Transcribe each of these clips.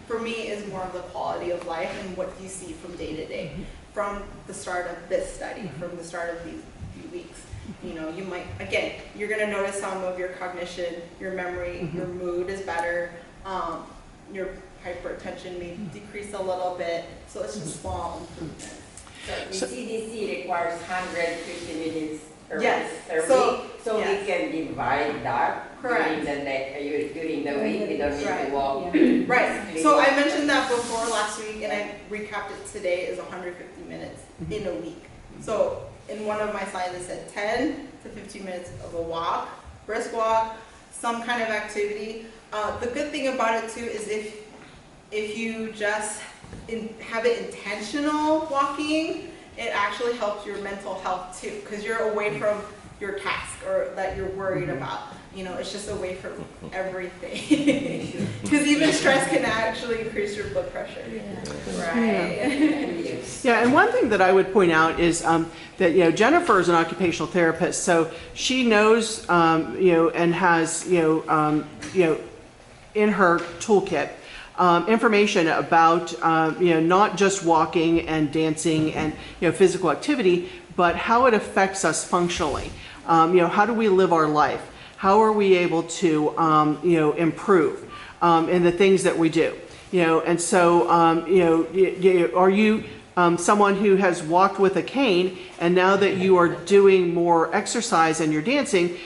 for me is more of the quality of life and what you see from day to day, from the start of this study, from the start of these few weeks. You know, you might, again, you're going to notice some of your cognition, your memory, your mood is better, your hypertension may decrease a little bit, so it's just small improvements. So the CDC requires 150 minutes per Yes. week, so yes. we can divide that Correct. during the week. We don't need Right. to walk. Right. So I mentioned that before last week, and I recapped it today is 150 minutes in a week. So in one of my slides, it said 10 to 15 minutes of a walk, brisk walk, some kind of activity. The good thing about it too is if you just have it intentional walking, it actually helps your mental health too, because you're away from your task or that you're worried about. You know, it's just away from everything. Because even stress can actually increase your blood pressure. Right. Yeah, and one thing that I would point out is that, you know, Jennifer is an occupational therapist, so she knows, you know, and has, you know, in her toolkit, information about, you know, not just walking and dancing and, you know, physical activity, but how it affects us functionally. You know, how do we live our life? How are we able to, you know, improve in the things that we do? You know, and so, you know, are you someone who has walked with a cane, and now that you are doing more exercise and you're dancing,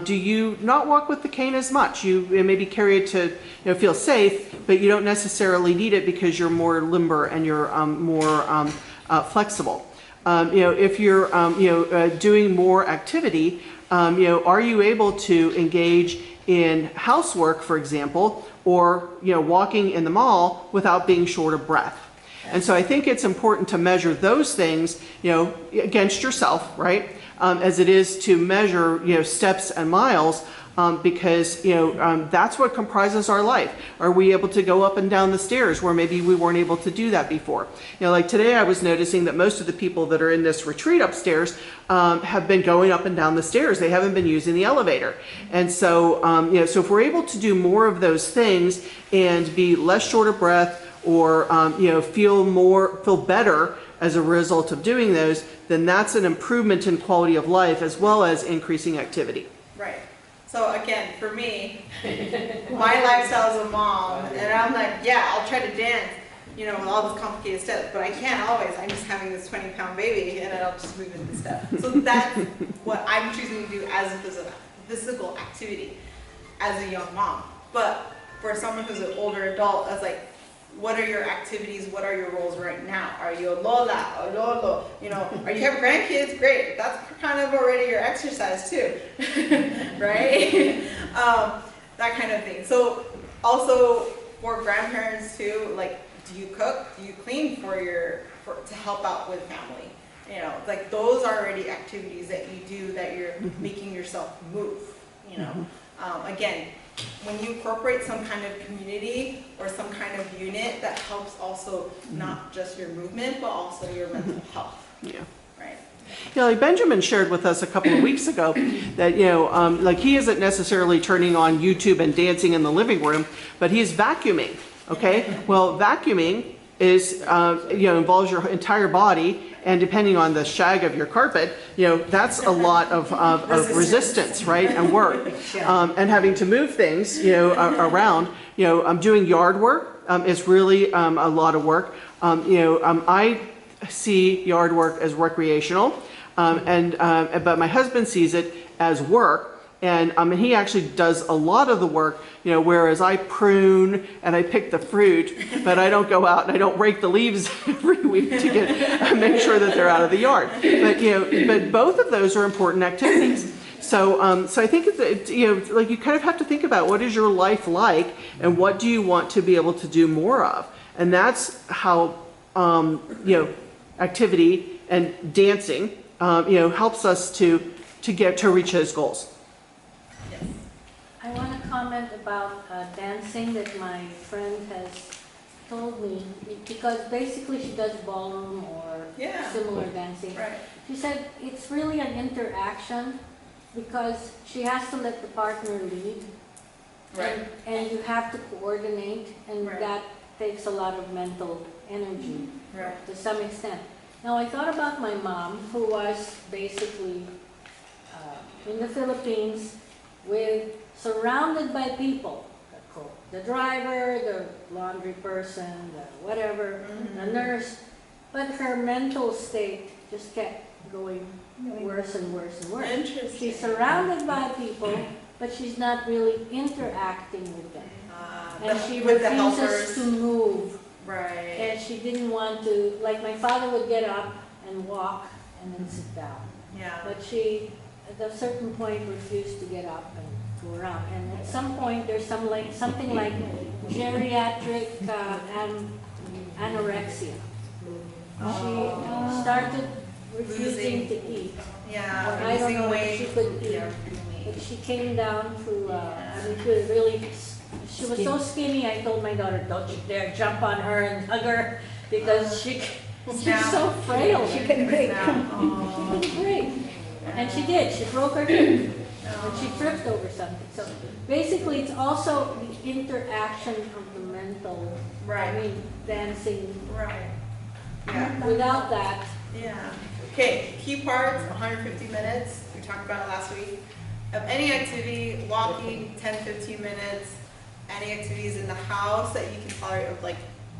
do you not walk with the cane as much? You maybe carry it to, you know, feel safe, but you don't necessarily need it because you're more limber and you're more flexible. You know, if you're, you know, doing more activity, you know, are you able to engage in housework, for example, or, you know, walking in the mall without being short of breath? And so I think it's important to measure those things, you know, against yourself, right? As it is to measure, you know, steps and miles, because, you know, that's what comprises our life. Are we able to go up and down the stairs where maybe we weren't able to do that before? You know, like today I was noticing that most of the people that are in this retreat upstairs have been going up and down the stairs. They haven't been using the elevator. And so, you know, so if we're able to do more of those things and be less short of breath, or you know, feel better as a result of doing those, then that's an improvement in quality of life as well as increasing activity. Right. So again, for me, my lifestyle as a mom, and I'm like, yeah, I'll try to dance, you know, with all those complicated steps, but I can't always. I'm just having this 20-pound baby, and I'll just move in the steps. So that's what I'm choosing to do as a physical activity as a young mom. But for someone who's an older adult, I was like, what are your activities? What are your roles right now? Are you a Lola, a Lolo? You know, are you have grandkids? Great. That's kind of already your exercise too, right? That kind of thing. So also for grandparents too, like, do you cook? Do you clean to help out with family? You know, like those are already activities that you do that you're making yourself move. You know, again, when you incorporate some kind of community or some kind of unit, that helps also not just your movement, but also your mental health. Yeah. Right. You know, like Benjamin shared with us a couple of weeks ago that, you know, like he isn't necessarily turning on YouTube and dancing in the living room, but he's vacuuming. Okay. Well, vacuuming is, you know, involves your entire body. And depending on the shag of your carpet, you know, that's a lot of resistance, right, and work. And having to move things, you know, around, you know, doing yard work is really a lot of work. You know, I see yard work as recreational, but my husband sees it as work. And he actually does a lot of the work, you know, whereas I prune and I pick the fruit, but I don't go out and I don't rake the leaves every week to make sure that they're out of the yard. But, you know, but both of those are important activities. So, so I think it's, you know, like you kind of have to think about what is your life like and what do you want to be able to do more of? And that's how, you know, activity and dancing, you know, helps us to reach those goals. I want to comment about dancing that my friend has told me, because basically she does ballroom or similar dancing. Right. She said it's really an interaction because she has to let the partner lead, Right. and you have to coordinate, and that takes a lot of mental energy Right. to some extent. Now, I thought about my mom, who was basically in the Philippines surrounded by people, the driver, the laundry person, the whatever, the nurse, but her mental state just kept going worse and worse and worse. Interesting. She's surrounded by people, but she's not really interacting with them. And she with the refuses helpers. to move. Right. And she didn't want to, like my father would get up and walk and then sit down. Yeah. But she, at a certain point, refused to get up and go around. And at some point, there's something like geriatric anorexia. She started refusing to eat. Yeah. Or I don't know if she could eat. But she came down to, I mean, she was so skinny, I told my daughter, don't you dare jump on her and hug her, because she's so frail. She can break. She can break. And she did. She broke her hip. And she tripped over something. So basically, it's also the interaction of the mental, Right. I mean, dancing. Right. Yeah. Without that, Yeah. Okay, key parts, 150 minutes. We talked about it last week. Of any activity, walking, 10, 15 minutes. Any activities in the house that you can tolerate, of like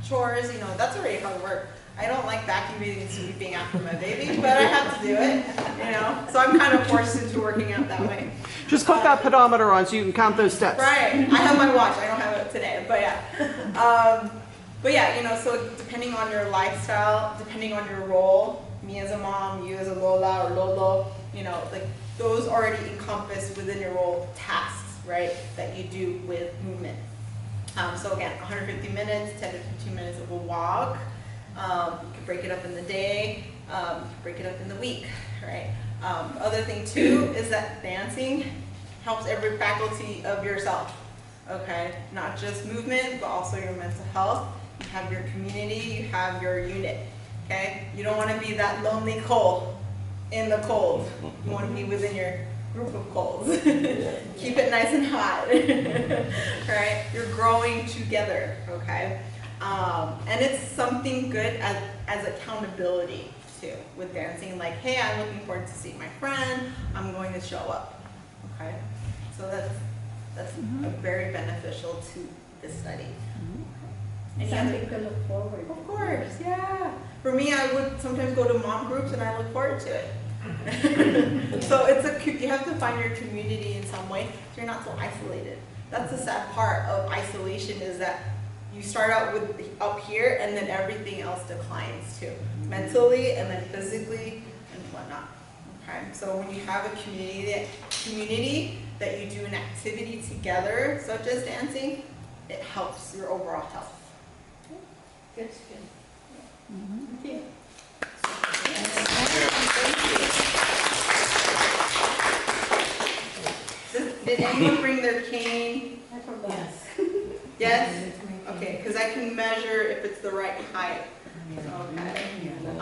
chores, you know, that's already hard work. I don't like vacuuming and sweeping after my baby, but I have to do it, you know? So I'm kind of forced into working out that way. Just put that pedometer on so you can count those steps. Right. I have my watch. I don't have it today, but yeah. But yeah, you know, so depending on your lifestyle, depending on your role, me as a mom, you as a Lola or Lolo, you know, like those already encompass within your role tasks, right, that you do with movement. So again, 150 minutes, 10 to 15 minutes of a walk. You can break it up in the day, you can break it up in the week, right? Other thing too is that dancing helps every faculty of yourself, okay? Not just movement, but also your mental health. You have your community, you have your unit, okay? You don't want to be that lonely coal in the cold. You want to be within your group of coals. Keep it nice and hot, right? You're growing together, okay? And it's something good as accountability too with dancing. Like, hey, I'm looking forward to seeing my friend. I'm going to show up, okay? So that's very beneficial to this study. Something to look forward to. Of course, yeah. For me, I would sometimes go to mom groups and I look forward to it. So you have to find your community in some way so you're not so isolated. That's the sad part of isolation, is that you start out with up here and then everything else declines too. Mentally and then physically and whatnot. Okay, so when you have a community that you do an activity together, such as dancing, it helps your overall health. That's good. Yeah. Did anyone bring their cane? Yes. Yes? Okay, because I can measure if it's the right height. Okay. And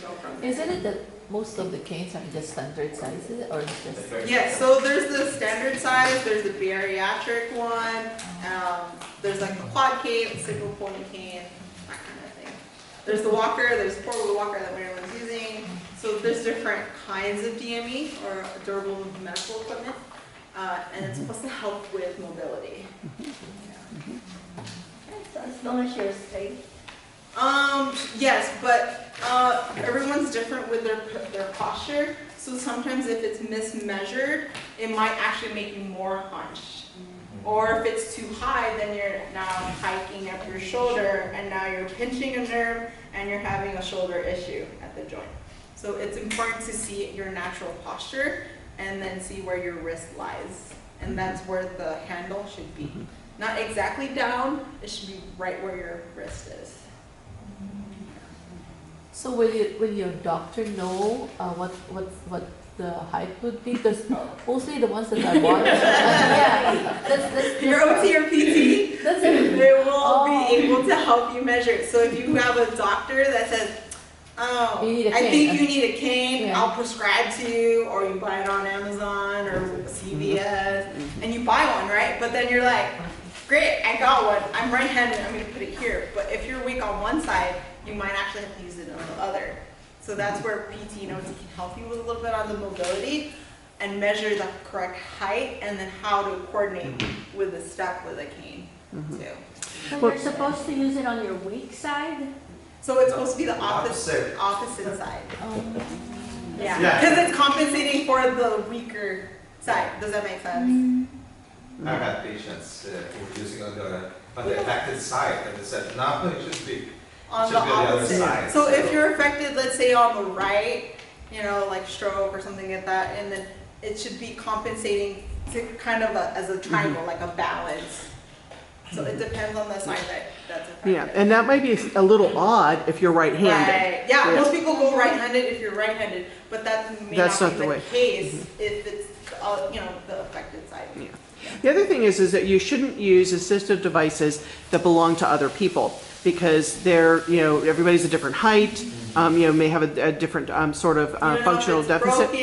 go from there. Isn't it that most of the canes are just standard sizes, or it's just? Yes, so there's the standard size, there's the bariatric one, there's like the quad cane, the single pony cane, that kind of thing. There's the walker, there's the four-wheel walker that everyone's using. So there's different kinds of DME, or durable medical equipment, and it's supposed to help with mobility. So as long as you're straight. Yes, but everyone's different with their posture. So sometimes if it's mismeasured, it might actually make you more hunched. Or if it's too high, then you're now hiking up your shoulder, and now you're pinching a nerve, and you're having a shoulder issue at the joint. So it's important to see your natural posture, and then see where your wrist lies. And that's where the handle should be. Not exactly down, it should be right where your wrist is. So will your doctor know what the height would be? Because mostly the ones that I watch, yeah, that's Your OT or PT, That's they will be able to help you measure it. So if you have a doctor that says, oh, You need a I cane. think you need a cane, Yeah. I'll prescribe to you, or you buy it on Amazon or CVS, and you buy one, right? But then you're like, great, I got one, I'm right-handed, I'm gonna put it here. But if you're weak on one side, you might actually have to use it on the other. So that's where PT Notes can help you with a little bit on the mobility and measure the correct height and then how to coordinate with the step with a cane too. So you're supposed to use it on your weak side? So it's supposed to be the opposite side. Yeah, because it's compensating for the weaker side. Does that make sense? I've had patients who were using on the affected side, and they said, no, it should be On should the be on the other opposite. side. So if you're affected, let's say on the right, you know, like stroke or something like that, and then it should be compensating to kind of as a triangle, like a balance. So it depends on the side that's affected. Yeah, and that might be a little odd if you're right-handed. Right. Yeah, most people go right-handed if you're right-handed, but that may That's not not be the the way. case if it's, you know, the affected side. Yeah. The other thing is that you shouldn't use assistive devices that belong to other people because they're, you know, everybody's a different height, you know, may have a different sort of You don't know if functional it's deficit. broken,